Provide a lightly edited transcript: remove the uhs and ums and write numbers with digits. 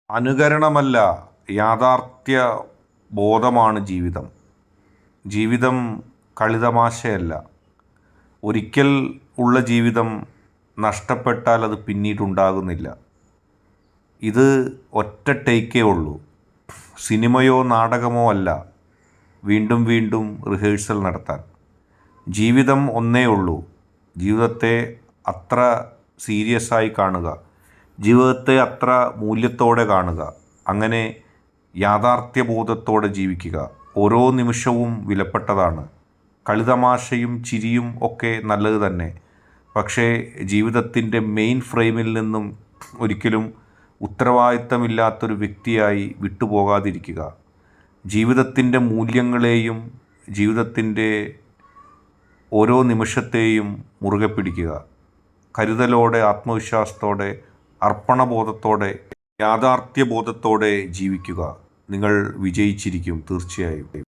അനുകരണമല്ല, യാഥാർത്ഥ്യ ബോധമാണ് ജീവിതം. ജീവിതം കളിതമാശയല്ല. ഒരിക്കൽ ഉള്ള ജീവിതം നഷ്ടപ്പെട്ടാൽ അത് പിന്നീടുണ്ടാകുന്നില്ല. ഇത് ഒറ്റ ടേക്കേ ഉള്ളൂ. സിനിമയോ നാടകമോ അല്ല വീണ്ടും വീണ്ടും റിഹേഴ്സൽ നടത്താൻ. ജീവിതം ഒന്നേ ഉള്ളൂ. ജീവിതത്തെ അത്ര സീരിയസായി കാണുക, ജീവിതത്തെ അത്ര മൂല്യത്തോടെ കാണുക, അങ്ങനെ യാഥാർത്ഥ്യബോധത്തോടെ ജീവിക്കുക. ഓരോ നിമിഷവും വിലപ്പെട്ടതാണ്. കളിതമാശയും ചിരിയും ഒക്കെ നല്ലത് തന്നെ. പക്ഷേ ജീവിതത്തിൻ്റെ മെയിൻ ഫ്രെയിമിൽ നിന്നും ഒരിക്കലും ഉത്തരവാദിത്തമില്ലാത്തൊരു വ്യക്തിയായി വിട്ടുപോകാതിരിക്കുക. ജീവിതത്തിൻ്റെ മൂല്യങ്ങളെയും ജീവിതത്തിൻ്റെ ഓരോ നിമിഷത്തെയും മുറുകെ പിടിക്കുക. കരുതലോടെ, ആത്മവിശ്വാസത്തോടെ, അർപ്പണബോധത്തോടെ, യാഥാർത്ഥ്യബോധത്തോടെ ജീവിക്കുക. നിങ്ങൾ വിജയിച്ചിരിക്കും തീർച്ചയായും.